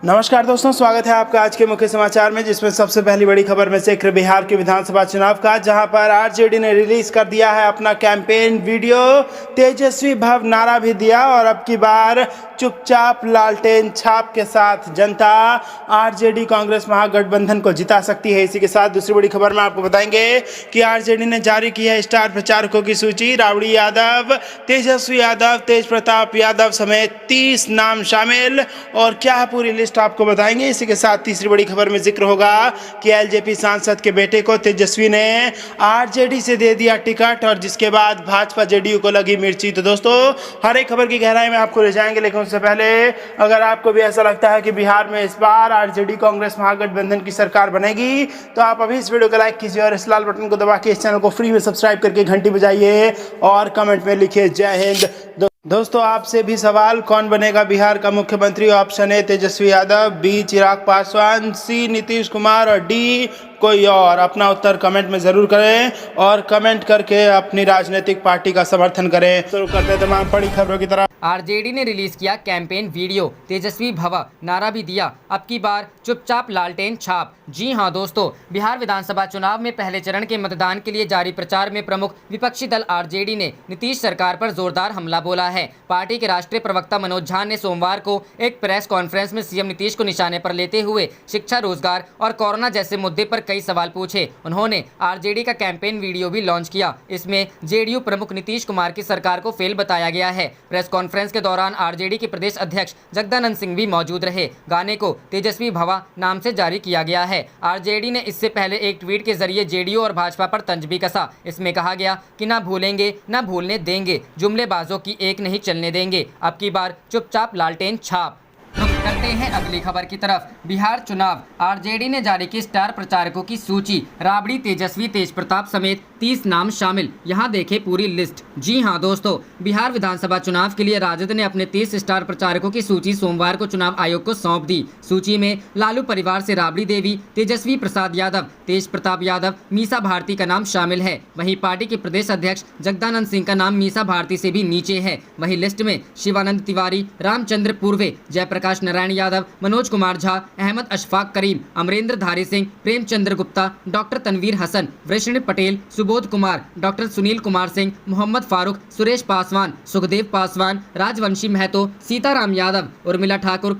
नमस्कार दोस्तों, स्वागत है आपका आज के मुख्य समाचार में, जिसमें सबसे पहली बड़ी खबर में से एक बिहार के विधानसभा चुनाव का, जहां पर आरजेडी ने रिलीज कर दिया है अपना कैंपेन वीडियो। तेजस्वी भव नारा भी दिया और अब की बार चुपचाप लालटेन छाप के साथ जनता आरजेडी कांग्रेस महागठबंधन को जिता सकती है। इसी के साथ दूसरी बड़ी खबर में आपको बताएंगे कि आरजेडी ने जारी की है स्टार प्रचारकों की सूची। राबड़ी यादव, तेजस्वी यादव, तेज प्रताप यादव समेत 30 नाम शामिल, और क्या है पूरी लिस्ट आपको बताएंगे। इसी के साथ तीसरी बड़ी खबर में जिक्र होगा कि एलजेपी सांसद के बेटे को तेजस्वी ने आरजेडी से दे दिया टिकट, और जिसके बाद भाजपा जेडीयू को लगी मिर्ची। तो दोस्तों, हर एक खबर की गहराई में आपको ले जाएंगे, लेकिन उससे पहले अगर आपको भी ऐसा लगता है कि बिहार में इस बार आरजेडी कांग्रेस महागठबंधन की सरकार बनेगी, तो आप अभी इस वीडियो को लाइक कीजिए और इस लाल बटन को दबा के इस चैनल को फ्री में सब्सक्राइब करके घंटी बजाइए और कमेंट में लिखिए जय हिंद। दोस्तों, आपसे भी सवाल, कौन बनेगा बिहार का मुख्यमंत्री? Option A Tejashwi Yadav, B Chirag Paswan, C Nitish Kumar और डी कोई और। अपना उत्तर कमेंट में ज़रूर करें और कमेंट करके अपनी राजनीतिक पार्टी का समर्थन करें। शुरू करते हैं तमाम बड़ी खबरों की तरफ। आरजेडी ने रिलीज किया कैंपेन वीडियो, तेजस्वी भव नारा भी दिया, अब की बार चुपचाप लालटेन छाप। जी हां दोस्तों, बिहार विधानसभा चुनाव में पहले चरण के मतदान के लिए जारी प्रचार में प्रमुख विपक्षी दल आरजेडी ने नीतीश सरकार पर जोरदार हमला बोला है। पार्टी के राष्ट्रीय प्रवक्ता मनोज झा ने सोमवार को एक प्रेस कॉन्फ्रेंस में सीएम नीतीश को निशाने पर लेते हुए शिक्षा, रोजगार और कोरोना जैसे मुद्दे पर कई सवाल पूछे। उन्होंने आरजेडी का कैंपेन वीडियो भी लॉन्च किया। इसमें जेडीयू प्रमुख नीतीश कुमार की सरकार को फेल बताया गया है। प्रेस कॉन्फ्रेंस के दौरान आरजेडी के प्रदेश अध्यक्ष जगदानंद सिंह भी मौजूद रहे। गाने को तेजस्वी भवा नाम से जारी किया गया है। आरजेडी ने इससे पहले एक ट्वीट के जरिए जेडीयू और भाजपा पर तंज भी कसा। इसमें कहा गया कि ना भूलेंगे ना भूलने देंगे, जुमलेबाजों की एक नहीं चलने देंगे, अब की बार चुपचाप लालटेन छाप। रुक करते हैं अगली खबर की तरफ। बिहार चुनाव, आरजेडी ने जारी की स्टार प्रचारकों की सूची। राबड़ी, तेजस्वी, तेज प्रताप समेत 30 नाम शामिल। यहां देखें पूरी लिस्ट। जी हां दोस्तों, बिहार विधानसभा चुनाव के लिए राजद ने अपने 30 स्टार प्रचारकों की सूची सोमवार को चुनाव आयोग को सौंप दी। सूची में लालू परिवार से राबड़ी देवी, तेजस्वी प्रसाद यादव, तेज प्रताप यादव, मीसा भारती का नाम शामिल है। वहीं पार्टी के प्रदेश अध्यक्ष जगदानंद सिंह का नाम मीसा भारती से भी नीचे है। वहीं लिस्ट में शिवानंद तिवारी, रामचंद्र पूर्वे, जयप्रकाश नारायण यादव, मनोज कुमार झा, अहमद अशफाक करीम, अमरेंद्र धारी सिंह, प्रेमचंद्र गुप्ता, डॉक्टर तनवीर हसन, वृषण पटेल, सुबोध कुमार, डॉक्टर सुनील कुमार सिंह, मोहम्मद फारूक, सुरेश पासवान, सुखदेव पासवान, राजवंशी महतो, सीताराम यादव, उर्मिला ठाकुर,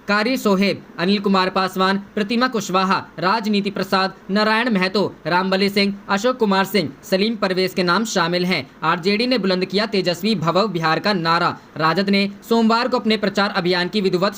कारी सोहेब, अनिल कुमार पासवान, प्रतिमा कुशवाहा, राजनीति प्रसाद, नारायण महतो, रामबली सिंह, अशोक कुमार सिंह, सलीम परवेज के नाम शामिल हैं। आरजेडी ने बुलंद किया तेजस्वी भव बिहार का नारा। राजद ने सोमवार को अपने प्रचार अभियान की विधिवत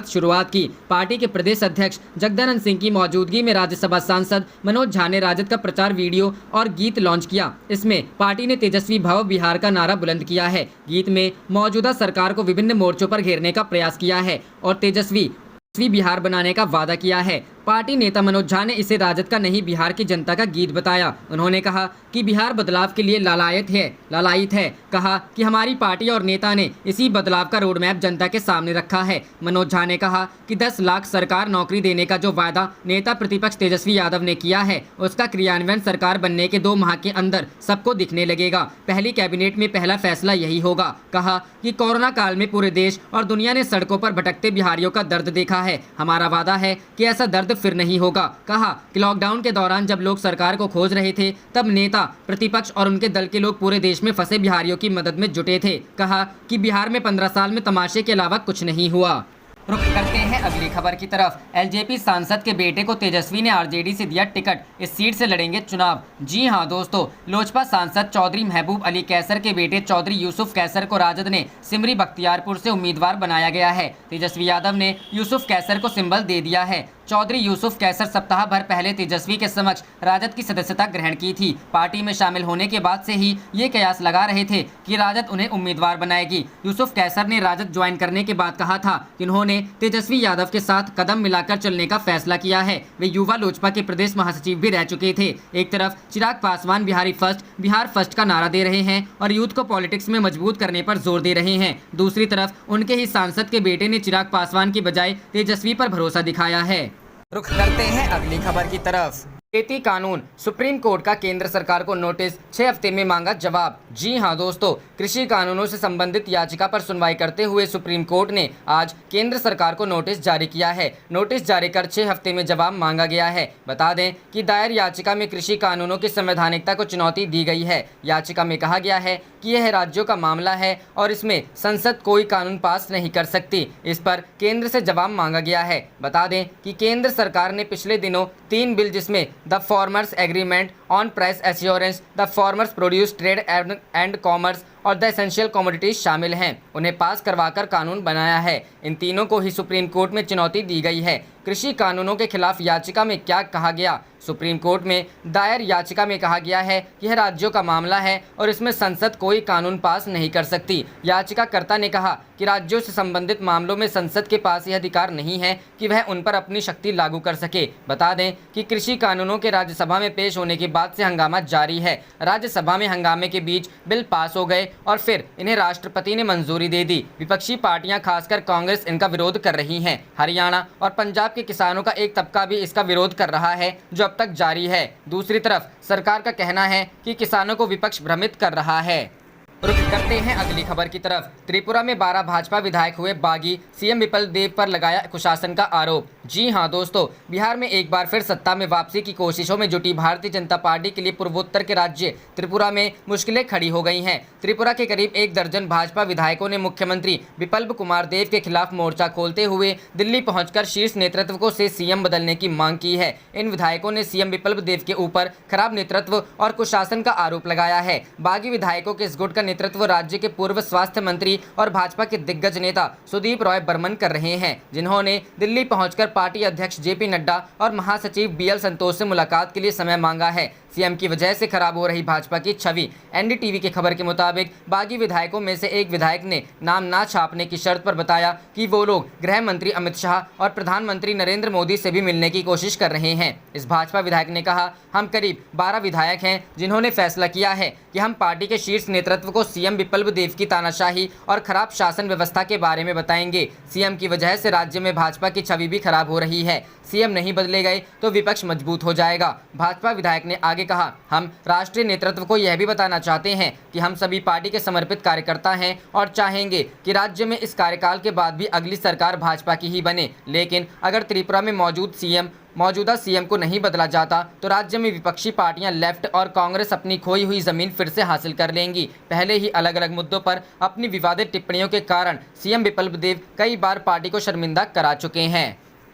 शुरुआत की। पार्टी के प्रदेश अध्यक्ष जगदानंद सिंह की मौजूदगी में राज्यसभा सांसद मनोज झा ने राजद का प्रचार वीडियो और गीत लॉन्च किया। इसमें पार्टी ने तेजस्वी भव बिहार का नारा बुलंद किया है। गीत में मौजूदा सरकार को विभिन्न मोर्चों पर घेरने का प्रयास किया है और तेजस्वी बिहार बनाने का वादा किया है। पार्टी नेता मनोज झा ने इसे राजद का नहीं, बिहार की जनता का गीत बताया। उन्होंने कहा कि बिहार बदलाव के लिए लालायित है। कहा कि हमारी पार्टी और नेता ने इसी बदलाव का रोड मैप जनता के सामने रखा है। मनोज झा ने कहा कि 10 लाख सरकार नौकरी देने का जो वादा नेता प्रतिपक्ष तेजस्वी यादव ने किया है, उसका क्रियान्वयन सरकार बनने के 2 माह के अंदर सबको दिखने लगेगा। पहली कैबिनेट में पहला फैसला यही होगा। कहा कि कोरोना काल में पूरे देश और दुनिया ने सड़कों पर भटकते बिहारियों का दर्द देखा है। हमारा वादा है कि ऐसा दर्द फिर नहीं होगा। कहा कि लॉकडाउन के दौरान जब लोग सरकार को खोज रहे थे, तब नेता, प्रतिपक्ष और उनके दल के लोग पूरे देश में फंसे बिहारियों की मदद में जुटे थे। कहा कि बिहार में 15 साल में तमाशे के अलावा कुछ नहीं हुआ। रुक करते हैं अगली खबर की तरफ। एलजेपी सांसद के बेटे को तेजस्वी ने आरजेडी से दिया टिकट, इस सीट से लड़ेंगे चुनाव। जी हां दोस्तों, लोजपा सांसद चौधरी महबूब अली कैसर के बेटे चौधरी यूसुफ कैसर को राजद ने सिमरी बख्तियारपुर से उम्मीदवार बनाया गया है। तेजस्वी यादव ने यूसुफ कैसर को सिंबल दे दिया है। चौधरी यूसुफ कैसर सप्ताह भर पहले तेजस्वी के समक्ष राजद की सदस्यता ग्रहण की थी। पार्टी में शामिल होने के बाद से ही ये कयास लगा रहे थे कि राजद उन्हें उम्मीदवार बनाएगी। यूसुफ कैसर ने राजद ज्वाइन करने के बाद कहा था कि उन्होंने तेजस्वी यादव के साथ कदम मिलाकर चलने का फैसला किया है। वे युवा लोजपा के प्रदेश महासचिव भी रह चुके थे। एक तरफ चिराग पासवान बिहार फर्स्ट का नारा दे रहे हैं और यूथ को पॉलिटिक्स में मजबूत करने पर जोर दे रहे हैं। दूसरी तरफ उनके ही सांसद के बेटे ने चिराग पासवान की बजाय तेजस्वी पर भरोसा दिखाया है। रुख करते हैं अगली खबर की तरफ। खेती कानून, सुप्रीम कोर्ट का केंद्र सरकार को नोटिस, 6 हफ्ते में मांगा जवाब। जी हां दोस्तों, कृषि कानूनों से संबंधित याचिका पर सुनवाई करते हुए सुप्रीम कोर्ट ने आज केंद्र सरकार को नोटिस जारी किया है। नोटिस जारी कर 6 हफ्ते में जवाब मांगा गया है। बता दें कि दायर याचिका में कृषि कानूनों की संवैधानिकता को चुनौती दी गई है। याचिका में कहा गया है कि यह राज्यों का मामला है और इसमें संसद कोई कानून पास नहीं कर सकती। इस पर केंद्र से जवाब मांगा गया है। बता दें कि केंद्र सरकार ने पिछले दिनों 3 बिल, जिसमें the farmers agreement on price assurance, the farmers produce trade and commerce और द एसेंशियल कमोडिटीज शामिल हैं, उन्हें पास करवाकर कानून बनाया है। इन तीनों को ही सुप्रीम कोर्ट में चुनौती दी गई है। कृषि कानूनों के खिलाफ याचिका में क्या कहा गया? सुप्रीम कोर्ट में दायर याचिका में कहा गया है कि यह राज्यों का मामला है और इसमें संसद कोई कानून पास नहीं कर सकती। याचिकाकर्ता ने कहा कि राज्यों से संबंधित मामलों में संसद के पास यह अधिकार नहीं है कि वह उन पर अपनी शक्ति लागू कर सके। बता दें कि कृषि कानूनों के राज्यसभा में पेश होने के बाद से हंगामा जारी है। राज्यसभा में हंगामे के बीच बिल पास हो गए और फिर इन्हें राष्ट्रपति ने मंजूरी दे दी। विपक्षी पार्टियां, खासकर कांग्रेस, इनका विरोध कर रही हैं। हरियाणा और पंजाब के किसानों का एक तबका भी इसका विरोध कर रहा है, जो अब तक जारी है। दूसरी तरफ सरकार का कहना है कि किसानों को विपक्ष भ्रमित कर रहा है। रुक करते हैं अगली खबर की तरफ। त्रिपुरा में 12 भाजपा विधायक हुए बागी, सीएम विप्लव देव पर लगाया कुशासन का आरोप। जी हां दोस्तों, बिहार में एक बार फिर सत्ता में वापसी की कोशिशों में जुटी भारतीय जनता पार्टी के लिए पूर्वोत्तर के राज्य त्रिपुरा में मुश्किलें खड़ी हो गई हैं। त्रिपुरा के करीब 1 दर्जन भाजपा विधायकों ने मुख्यमंत्री विप्लव कुमार देव के खिलाफ मोर्चा खोलते हुए दिल्ली पहुंचकर शीर्ष नेतृत्व को से सीएम बदलने की मांग की है। इन विधायकों ने सीएम विप्लव देव के ऊपर खराब नेतृत्व और कुशासन का आरोप लगाया है। बागी विधायकों के इस गुट का नेतृत्व राज्य के पूर्व स्वास्थ्य मंत्री और भाजपा के दिग्गज नेता सुदीप रॉय बर्मन कर रहे हैं, जिन्होंने दिल्ली पहुंचकर पार्टी अध्यक्ष जेपी नड्डा और महासचिव बीएल संतोष से मुलाकात के लिए समय मांगा है। सीएम की वजह से खराब हो रही भाजपा की छवि। एनडीटीवी की खबर के मुताबिक बागी विधायकों में से एक विधायक ने नाम ना छापने की शर्त पर बताया कि वो लोग गृह मंत्री अमित शाह और प्रधानमंत्री नरेंद्र मोदी से भी मिलने की कोशिश कर रहे हैं। इस भाजपा विधायक ने कहा, हम करीब 12 विधायक हैं जिन्होंने फैसला किया है कि हम पार्टी के शीर्ष नेतृत्व को सीएम विप्लव देव की तानाशाही और खराब शासन व्यवस्था के बारे में बताएंगे। सीएम की वजह से राज्य में भाजपा की छवि भी खराब हो रही है। सीएम नहीं बदले गए तो विपक्ष मजबूत हो जाएगा। भाजपा विधायक ने आगे कहा, हम राष्ट्रीय नेतृत्व को यह भी बताना चाहते हैं कि हम सभी पार्टी के समर्पित कार्यकर्ता हैं और चाहेंगे कि राज्य में इस कार्यकाल के बाद भी अगली सरकार भाजपा की ही बने। लेकिन अगर त्रिपुरा में मौजूदा सीएम को नहीं बदला जाता तो राज्य में विपक्षी पार्टियां लेफ्ट और कांग्रेस अपनी खोई हुई जमीन फिर से हासिल कर लेंगी। पहले ही अलग अलग मुद्दों पर अपनी विवादित टिप्पणियों के कारण सीएम विप्लव देव कई बार पार्टी को शर्मिंदा करा चुके हैं।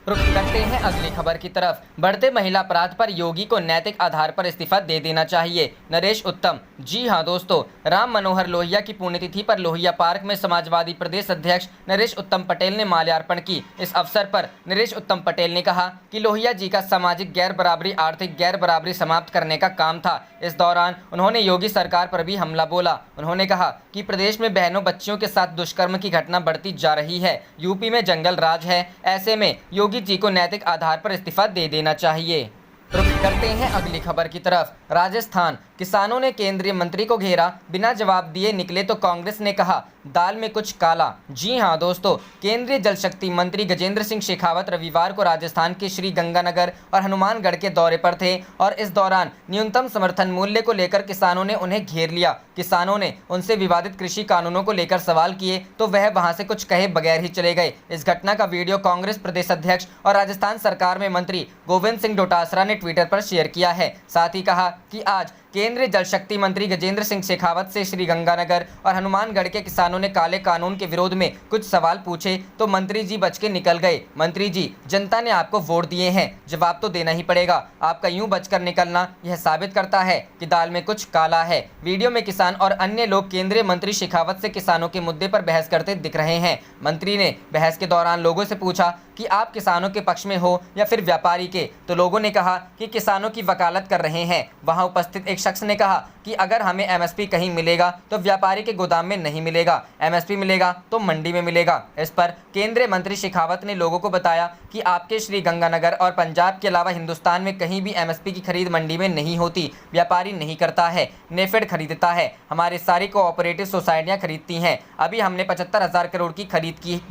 रुक करते हैं अगली खबर की तरफ। बढ़ते महिला अपराध पर योगी को नैतिक आधार पर इस्तीफा दे देना चाहिए, नरेश उत्तम। जी हां दोस्तों, राम मनोहर लोहिया की पुण्यतिथि पर लोहिया पार्क में समाजवादी प्रदेश अध्यक्ष नरेश उत्तम पटेल ने माल्यार्पण की। इस अवसर पर नरेश उत्तम पटेल ने कहा कि लोहिया जी का सामाजिक गैर बराबरी, आर्थिक गैर बराबरी समाप्त करने का काम था। इस दौरान उन्होंने योगी सरकार पर भी हमला बोला। उन्होंने कहा कि प्रदेश में बहनों बच्चियों के साथ दुष्कर्म की घटना बढ़ती जा रही है। यूपी में जंगल राज है, ऐसे में योगी जी को नैतिक आधार पर इस्तीफा दे देना चाहिए। रुक करते हैं अगली खबर की तरफ। राजस्थान, किसानों ने केंद्रीय मंत्री को घेरा, बिना जवाब दिए निकले तो कांग्रेस ने कहा दाल में कुछ काला। जी हां दोस्तों, केंद्रीय जल शक्ति मंत्री गजेंद्र सिंह शेखावत रविवार को राजस्थान के श्री गंगानगर और हनुमानगढ़ के दौरे पर थे और इस दौरान न्यूनतम समर्थन मूल्य को लेकर किसानों ने उन्हें घेर लिया। किसानों ने उनसे विवादित कृषि कानूनों को लेकर सवाल किए तो वह वहां से कुछ कहे बगैर ही चले गए। इस घटना का वीडियो कांग्रेस प्रदेश अध्यक्ष और राजस्थान सरकार में मंत्री गोविंद सिंह डोटासरा ने ट्विटर पर शेयर किया है। साथ ही कहा कि आज केंद्रीय जल शक्ति मंत्री गजेंद्र सिंह शेखावत से श्री गंगानगर और हनुमानगढ़ के किसानों ने काले कानून के विरोध में कुछ सवाल पूछे तो मंत्री जी बच के निकल गए। मंत्री जी, जनता ने आपको वोट दिए हैं, जवाब तो देना ही पड़ेगा। आपका यूं बचकर निकलना यह साबित करता है कि दाल में कुछ काला है। वीडियो में किसान और अन्य लोग केंद्रीय मंत्री शेखावत से किसानों के मुद्दे पर बहस करते दिख रहे हैं। मंत्री ने बहस के दौरान लोगों से पूछा कि आप किसानों के पक्ष में हो या फिर व्यापारी के, तो लोगों ने कहा कि किसानों की वकालत कर रहे हैं। वहां उपस्थित एक शख्स ने कहा कि अगर हमें एमएसपी कहीं मिलेगा तो व्यापारी के गोदाम में नहीं मिलेगा, एमएसपी मिलेगा तो मंडी में मिलेगा। इस पर केंद्रीय मंत्री शेखावत ने लोगों को बताया कि आपके श्री गंगानगर और पंजाब के अलावा हिंदुस्तान में कहीं भी एमएसपी की खरीद मंडी में नहीं होती, व्यापारी नहीं करता है, नेफेड खरीदता है, हमारी सारी कोऑपरेटिव सोसाइटियां खरीदती हैं। अभी हमने 75,000 करोड़ की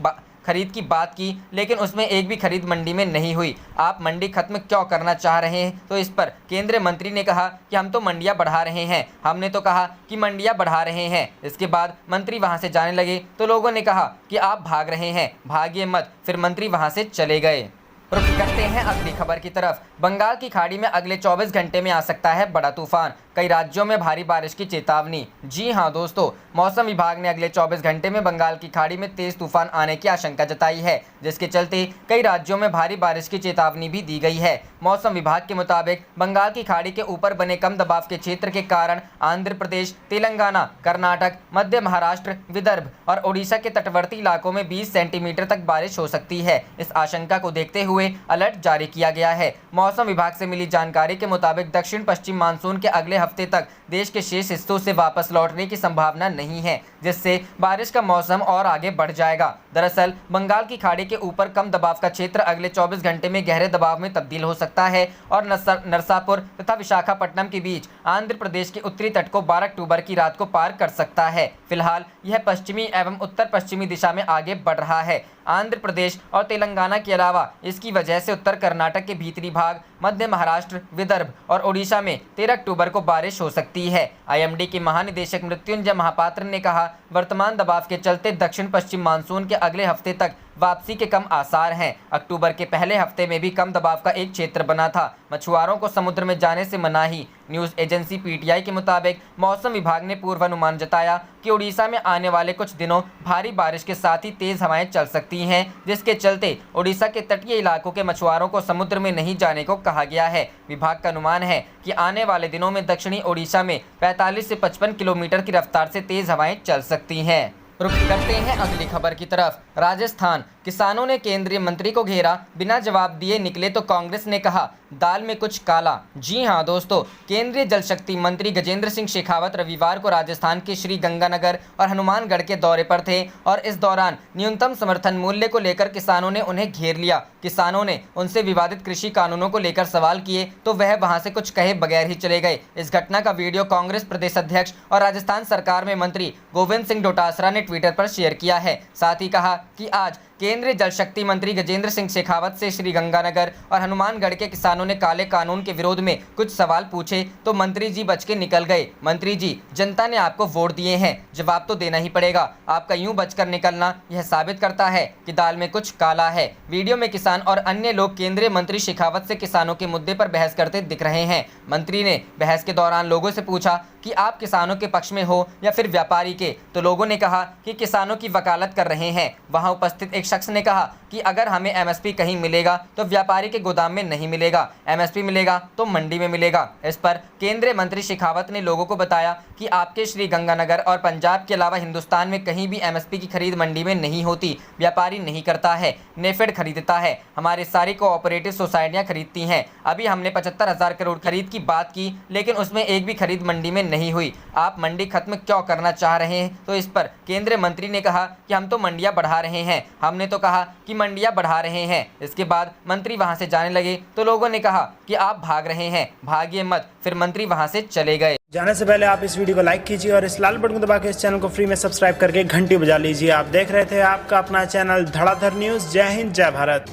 खरीद की बात की, लेकिन उसमें एक भी खरीद मंडी में नहीं हुई। आप मंडी खत्म क्यों करना चाह रहे हैं? तो इस पर केंद्रीय मंत्री ने कहा कि हम तो मंडियां बढ़ा रहे हैं, हमने तो कहा कि मंडियां बढ़ा रहे हैं। इसके बाद मंत्री वहां से जाने लगे तो लोगों ने कहा कि आप भाग रहे हैं, भागिए मत। फिर मंत्री वहां से चले गए। रुक करते हैं अगली खबर की तरफ। बंगाल की खाड़ी में अगले 24 घंटे में आ सकता है बड़ा तूफान, कई राज्यों में भारी बारिश की चेतावनी। जी हां दोस्तों, मौसम विभाग ने अगले 24 घंटे में बंगाल की खाड़ी में तेज तूफान आने की आशंका जताई है, जिसके चलते कई राज्यों में भारी बारिश की चेतावनी भी दी गई है। मौसम विभाग के मुताबिक बंगाल की खाड़ी के ऊपर बने कम दबाव के क्षेत्र के कारण आंध्र प्रदेश, तेलंगाना, कर्नाटक, मध्य महाराष्ट्र, विदर्भ और ओडिशा के तटवर्ती इलाकों में 20 सेंटीमीटर तक बारिश हो सकती है। इस आशंका को देखते हुए अलर्ट जारी किया गया है। मौसम विभाग से मिली जानकारी के मुताबिक दक्षिण पश्चिम मानसून के अगले हफ्ते तक देश के शेष हिस्सों से वापस लौटने की संभावना नहीं है, जिससे बारिश का मौसम और आगे बढ़ जाएगा। दरअसल बंगाल की खाड़ी के ऊपर कम दबाव का क्षेत्र अगले 24 घंटे में गहरे दबाव में तब्दील हो सकता है और नरसापुर तथा विशाखापट्टनम के बीच आंध्र प्रदेश के उत्तरी तट को 12 अक्टूबर की रात को पार कर सकता है। फिलहाल यह पश्चिमी एवं उत्तर पश्चिमी दिशा में आगे बढ़ रहा है। आंध्र प्रदेश और तेलंगाना के अलावा इसकी वजह से उत्तर कर्नाटक के भीतरी भाग, मध्य महाराष्ट्र, विदर्भ और ओडिशा में 13 अक्टूबर को बारिश हो सकती है। आईएमडी के महानिदेशक मृत्युंजय महापात्र ने कहा, वर्तमान दबाव के चलते दक्षिण पश्चिम मानसून के अगले हफ्ते तक वापसी के कम आसार हैं। अक्टूबर के पहले हफ्ते में भी कम दबाव का एक क्षेत्र बना था। मछुआरों को समुद्र में जाने से मनाही। न्यूज़ एजेंसी पीटीआई के मुताबिक मौसम विभाग ने पूर्वानुमान जताया कि ओडिशा में आने वाले कुछ दिनों भारी बारिश के साथ ही तेज हवाएं चल सकती हैं, जिसके चलते ओडिशा के तटीय इलाकों के मछुआरों को समुद्र में नहीं जाने को कहा गया है। विभाग का अनुमान है कि आने वाले दिनों में दक्षिणी ओडिशा में 45 से 55 किलोमीटर की रफ्तार से तेज हवाएं चल सकती हैं। रुक करते हैं अगली खबर की तरफ। राजस्थान, किसानों ने केंद्रीय मंत्री को घेरा, बिना जवाब दिए निकले तो कांग्रेस ने कहा दाल में कुछ काला। जी हां दोस्तों, केंद्रीय जल शक्ति मंत्री गजेंद्र सिंह शेखावत रविवार को राजस्थान के श्री गंगानगर और हनुमानगढ़ के दौरे पर थे और इस दौरान न्यूनतम समर्थन मूल्य को लेकर किसानों ने उन्हें घेर लिया। किसानों ने उनसे विवादित कृषि कानूनों को लेकर सवाल किए तो वह वहां से कुछ कहे बगैर ही चले गए। इस घटना का वीडियो कांग्रेस प्रदेश अध्यक्ष और राजस्थान सरकार में मंत्री गोविंद सिंह डोटासरा ने ट्विटर पर शेयर किया है। साथ ही कहा कि आज केंद्रीय जल शक्ति मंत्री गजेंद्र सिंह शेखावत से श्री गंगानगर और हनुमानगढ़ के किसानों ने काले कानून के विरोध में कुछ सवाल पूछे तो मंत्री जी बच के निकल गए। मंत्री जी, जनता ने आपको वोट दिए हैं, जवाब तो देना ही पड़ेगा। आपका यूं बचकर निकलना यह साबित करता है कि दाल में कुछ काला है। वीडियो में किसान और अन्य लोग केंद्रीय मंत्री शेखावत से किसानों के मुद्दे पर बहस करते दिख रहे हैं। मंत्री ने बहस के दौरान लोगों से पूछा कि आप किसानों के पक्ष में हो या फिर व्यापारी के, तो लोगों ने कहा कि किसानों की वकालत कर रहे हैं। वहां उपस्थित एक शख्स ने कहा कि अगर हमें एमएसपी कहीं मिलेगा तो व्यापारी के गोदाम में नहीं मिलेगा, एमएसपी मिलेगा तो मंडी में मिलेगा। इस पर केंद्रीय मंत्री शेखावत ने लोगों को बताया कि आपके श्री गंगानगर और पंजाब के अलावा हिंदुस्तान में कहीं भी एमएसपी की खरीद मंडी में नहीं होती, व्यापारी नहीं करता है, नेफेड खरीदता है, हमारी सारी कोऑपरेटिव सोसाइटियां खरीदती हैं। अभी हमने 75,000 करोड़ खरीद की बात की, लेकिन उसमें एक भी खरीद मंडी में नहीं हुई। आप मंडी खत्म क्यों करना चाह रहे हैं? तो इस पर केंद्रीय मंत्री ने कहा कि हम तो मंडियां बढ़ा रहे हैं, हमने तो कहा कि मंडियां बढ़ा रहे हैं। इसके बाद मंत्री वहां से जाने लगे तो लोगों ने कहा कि आप भाग रहे हैं, भागिए मत। फिर मंत्री वहां से चले गए। जाने से पहले आप इस वीडियो को लाइक कीजिए और इस लाल बटन को दबा के इस चैनल को फ्री में सब्सक्राइब करके घंटी बजा लीजिए। आप देख रहे थे आपका अपना चैनल धड़ाधड़ न्यूज़। जय हिंद, जय भारत।